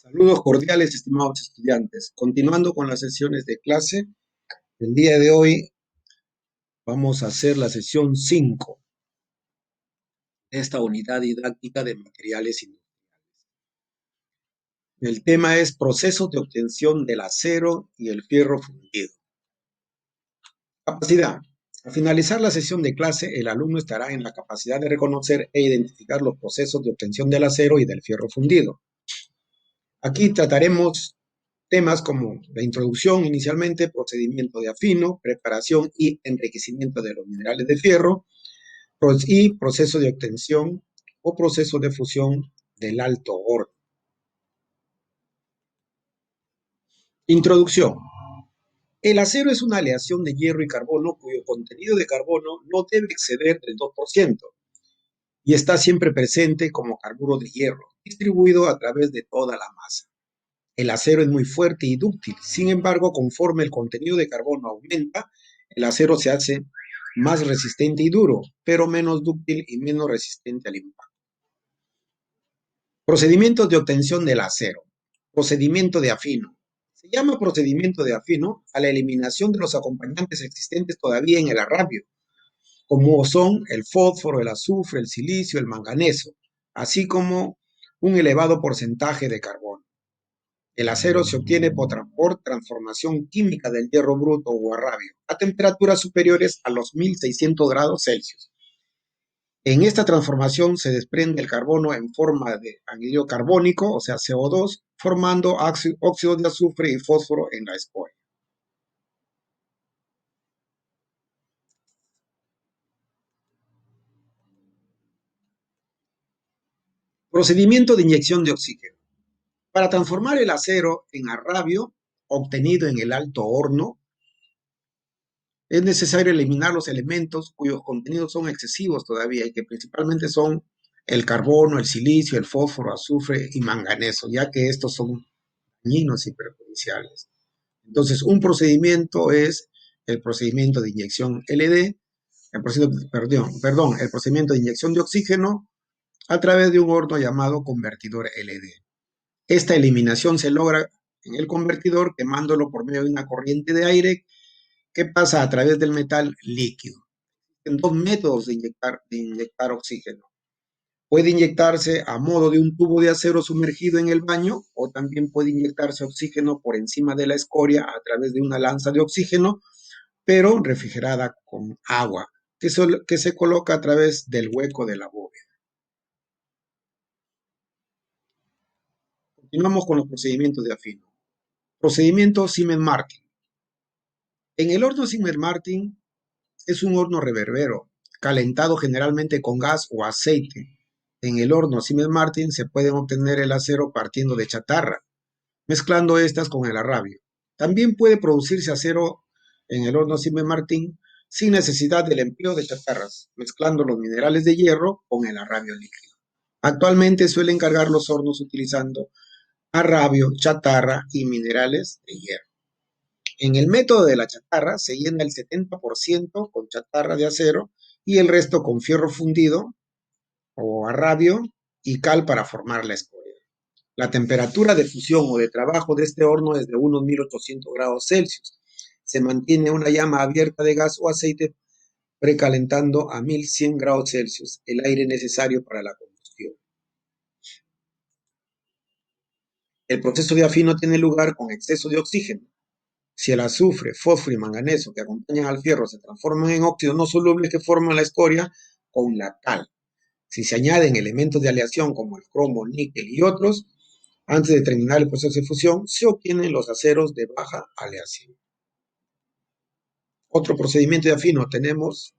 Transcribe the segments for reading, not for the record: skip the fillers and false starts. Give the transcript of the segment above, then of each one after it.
Saludos cordiales, estimados estudiantes. Continuando con las sesiones de clase, el día de hoy vamos a hacer la sesión 5 de esta unidad didáctica de materiales industriales. El tema es procesos de obtención del acero y el fierro fundido. Capacidad. Al finalizar la sesión de clase, el alumno estará en la capacidad de reconocer e identificar los procesos de obtención del acero y del fierro fundido. Aquí trataremos temas como la introducción inicialmente, procedimiento de afino, preparación y enriquecimiento de los minerales de fierro y proceso de obtención o proceso de fusión del alto horno. Introducción. El acero es una aleación de hierro y carbono cuyo contenido de carbono no debe exceder del 2% y está siempre presente como carburo de hierro, distribuido a través de toda la masa. El acero es muy fuerte y dúctil, sin embargo, conforme el contenido de carbono aumenta, el acero se hace más resistente y duro, pero menos dúctil y menos resistente al impacto. Procedimientos de obtención del acero. Procedimiento de afino. Se llama procedimiento de afino a la eliminación de los acompañantes existentes todavía en el arrabio, como son el fósforo, el azufre, el silicio, el manganeso, así como un elevado porcentaje de carbono. El acero se obtiene por transformación química del hierro bruto o arrabio a temperaturas superiores a los 1600 grados Celsius. En esta transformación se desprende el carbono en forma de anhídrido carbónico, o sea, CO2, formando óxido de azufre y fósforo en la escoria. Procedimiento de inyección de oxígeno. Para transformar el acero en arrabio obtenido en el alto horno, es necesario eliminar los elementos cuyos contenidos son excesivos todavía y que principalmente son el carbono, el silicio, el fósforo, azufre y manganeso, ya que estos son dañinos y perjudiciales. Entonces, un procedimiento es el procedimiento de inyección LD, el procedimiento de inyección de oxígeno a través de un horno llamado convertidor LD. Esta eliminación se logra en el convertidor quemándolo por medio de una corriente de aire que pasa a través del metal líquido. En dos métodos de inyectar oxígeno. Puede inyectarse a modo de un tubo de acero sumergido en el baño o también puede inyectarse oxígeno por encima de la escoria a través de una lanza de oxígeno, pero refrigerada con agua, que se coloca a través del hueco de la bóveda. Continuamos con los procedimientos de afino. Procedimiento Siemens-Martin. En el horno Siemens-Martin es un horno reverbero, calentado generalmente con gas o aceite. En el horno Siemens-Martin se pueden obtener el acero partiendo de chatarra, mezclando estas con el arrabio. También puede producirse acero en el horno Siemens-Martin sin necesidad del empleo de chatarras, mezclando los minerales de hierro con el arrabio líquido. Actualmente suelen cargar los hornos utilizando arrabio, chatarra y minerales de hierro. En el método de la chatarra se llena el 70% con chatarra de acero y el resto con fierro fundido o arrabio y cal para formar la escoria. La temperatura de fusión o de trabajo de este horno es de unos 1800 grados Celsius. Se mantiene una llama abierta de gas o aceite precalentando a 1100 grados Celsius el aire necesario para la combustión. El proceso de afino tiene lugar con exceso de oxígeno. Si el azufre, fósforo y manganeso que acompañan al fierro se transforman en óxidos no solubles que forman la escoria con la cal. Si se añaden elementos de aleación como el cromo, níquel y otros, antes de terminar el proceso de fusión, se obtienen los aceros de baja aleación. Otro procedimiento de afino tenemos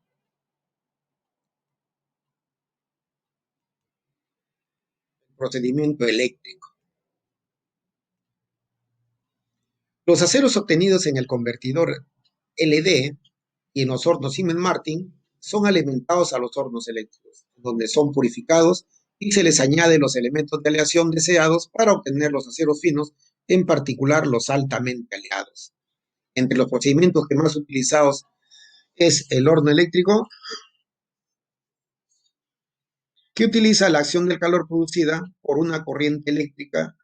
el procedimiento eléctrico. Los aceros obtenidos en el convertidor LD y en los hornos Siemens-Martin son alimentados a los hornos eléctricos, donde son purificados y se les añaden los elementos de aleación deseados para obtener los aceros finos, en particular los altamente aleados. Entre los procedimientos que más utilizados es el horno eléctrico, que utiliza la acción del calor producida por una corriente eléctrica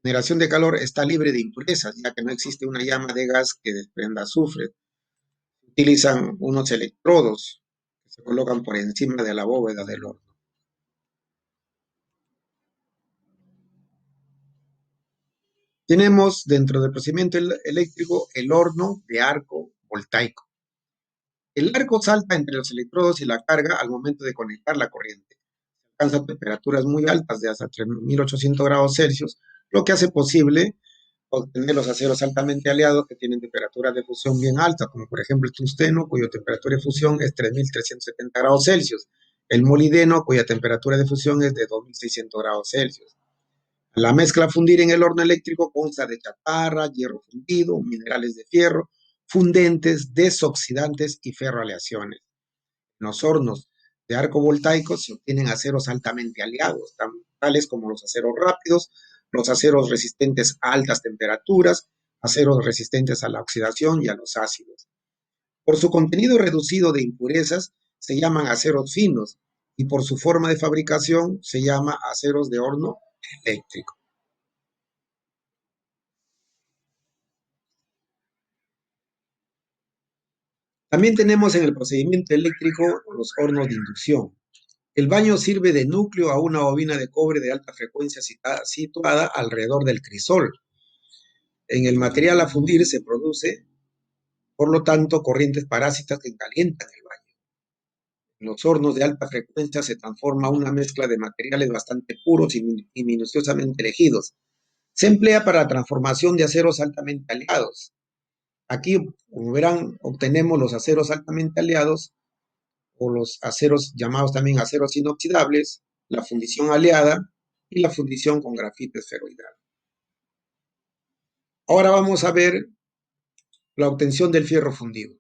Generación de calor está libre de impurezas, ya que no existe una llama de gas que desprenda azufre. Utilizan unos electrodos que se colocan por encima de la bóveda del horno. Tenemos dentro del procedimiento eléctrico el horno de arco voltaico. El arco salta entre los electrodos y la carga al momento de conectar la corriente. Alcanza temperaturas muy altas de hasta 3800 grados Celsius, lo que hace posible obtener los aceros altamente aleados que tienen temperaturas de fusión bien altas, como por ejemplo el tungsteno, cuya temperatura de fusión es 3370 grados Celsius, el molibdeno, cuya temperatura de fusión es de 2600 grados Celsius. La mezcla a fundir en el horno eléctrico consta de chatarra, hierro fundido, minerales de fierro, fundentes, desoxidantes y ferroaleaciones. En los hornos de arco voltaico se obtienen aceros altamente aleados, tales como los aceros rápidos, los aceros resistentes a altas temperaturas, aceros resistentes a la oxidación y a los ácidos. Por su contenido reducido de impurezas, se llaman aceros finos y por su forma de fabricación se llama aceros de horno eléctrico. También tenemos en el procedimiento eléctrico los hornos de inducción. El baño sirve de núcleo a una bobina de cobre de alta frecuencia situada alrededor del crisol. En el material a fundir se produce, por lo tanto, corrientes parásitas que calientan el baño. En los hornos de alta frecuencia se transforma una mezcla de materiales bastante puros y minuciosamente elegidos. Se emplea para la transformación de aceros altamente aleados. Aquí, como verán, obtenemos los aceros altamente aleados o los aceros llamados también aceros inoxidables, la fundición aleada y la fundición con grafito esferoidal. Ahora vamos a ver la obtención del fierro fundido.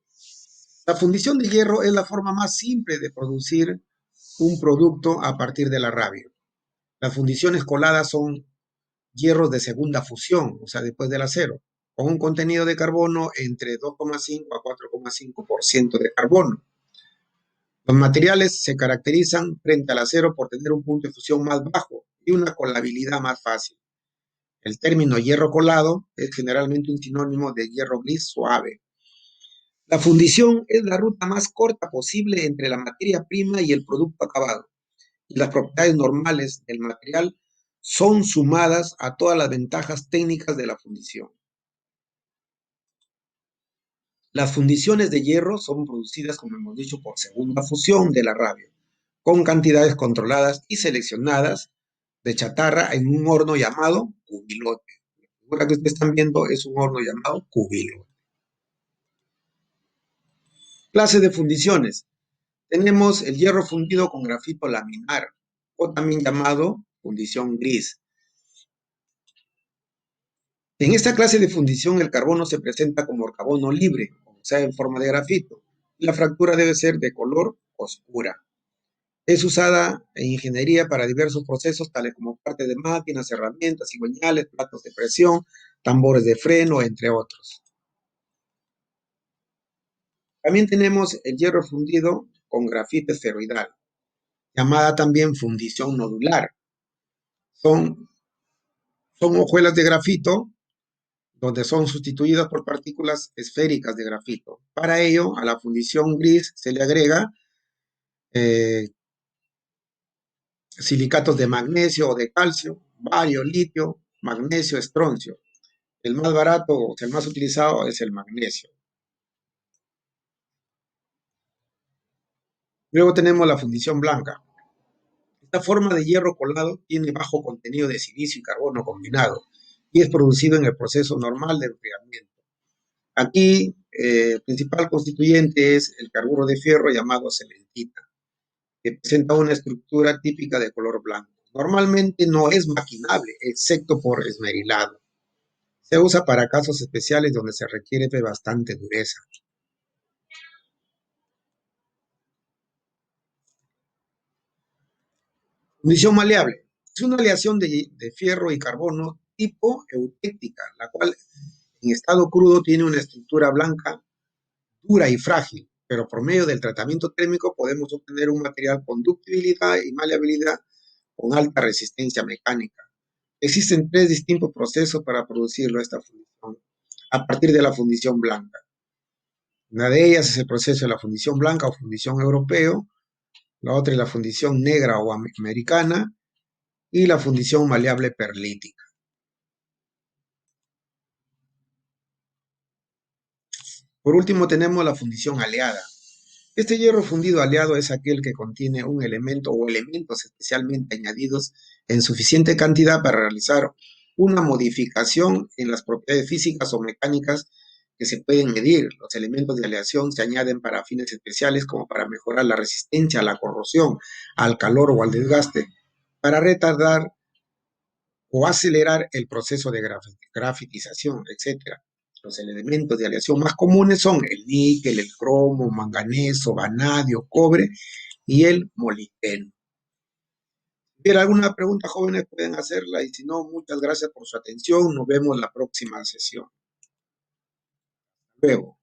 La fundición de hierro es la forma más simple de producir un producto a partir de la rabia. Las fundiciones coladas son hierros de segunda fusión, o sea, después del acero, con un contenido de carbono entre 2,5 a 4,5% de carbono. Los materiales se caracterizan frente al acero por tener un punto de fusión más bajo y una colabilidad más fácil. El término hierro colado es generalmente un sinónimo de hierro gris suave. La fundición es la ruta más corta posible entre la materia prima y el producto acabado, y las propiedades normales del material son sumadas a todas las ventajas técnicas de la fundición. Las fundiciones de hierro son producidas, como hemos dicho, por segunda fusión de la rabia, con cantidades controladas y seleccionadas de chatarra en un horno llamado cubilote. La figura que ustedes están viendo es un horno llamado cubilote. Clase de fundiciones. Tenemos el hierro fundido con grafito laminar, o también llamado fundición gris. En esta clase de fundición el carbono se presenta como carbono libre, o sea, en forma de grafito. La fractura debe ser de color oscura. Es usada en ingeniería para diversos procesos, tales como parte de máquinas, herramientas, cigüeñales, platos de presión, tambores de freno, entre otros. También tenemos el hierro fundido con grafito esferoidal, llamada también fundición nodular. Son hojuelas de grafito donde son sustituidas por partículas esféricas de grafito. Para ello, a la fundición gris se le agrega eh, silicatos de magnesio o de calcio, bario, litio, magnesio, estroncio. El más barato, o sea, el más utilizado es el magnesio. Luego tenemos la fundición blanca. Esta forma de hierro colado tiene bajo contenido de silicio y carbono combinado y es producido en el proceso normal de enfriamiento. Aquí el principal constituyente es el carburo de fierro llamado cementita, que presenta una estructura típica de color blanco. Normalmente no es maquinable, excepto por esmerilado. Se usa para casos especiales donde se requiere de bastante dureza. Fundición maleable. Es una aleación de fierro y carbono tipo eutéctica, la cual en estado crudo tiene una estructura blanca, dura y frágil, pero por medio del tratamiento térmico podemos obtener un material con ductibilidad y maleabilidad con alta resistencia mecánica. Existen tres distintos procesos para producirlo esta fundición, a partir de la fundición blanca. Una de ellas es el proceso de la fundición blanca o fundición europeo, la otra es la fundición negra o americana y la fundición maleable perlítica. Por último tenemos la fundición aleada. Este hierro fundido aleado es aquel que contiene un elemento o elementos especialmente añadidos en suficiente cantidad para realizar una modificación en las propiedades físicas o mecánicas que se pueden medir. Los elementos de aleación se añaden para fines especiales como para mejorar la resistencia a la corrosión, al calor o al desgaste, para retardar o acelerar el proceso de grafitización, etcétera. Los elementos de aleación más comunes son el níquel, el cromo, manganeso, vanadio, cobre y el molibdeno. Si tienen alguna pregunta, jóvenes, pueden hacerla y si no, muchas gracias por su atención. Nos vemos en la próxima sesión. Luego.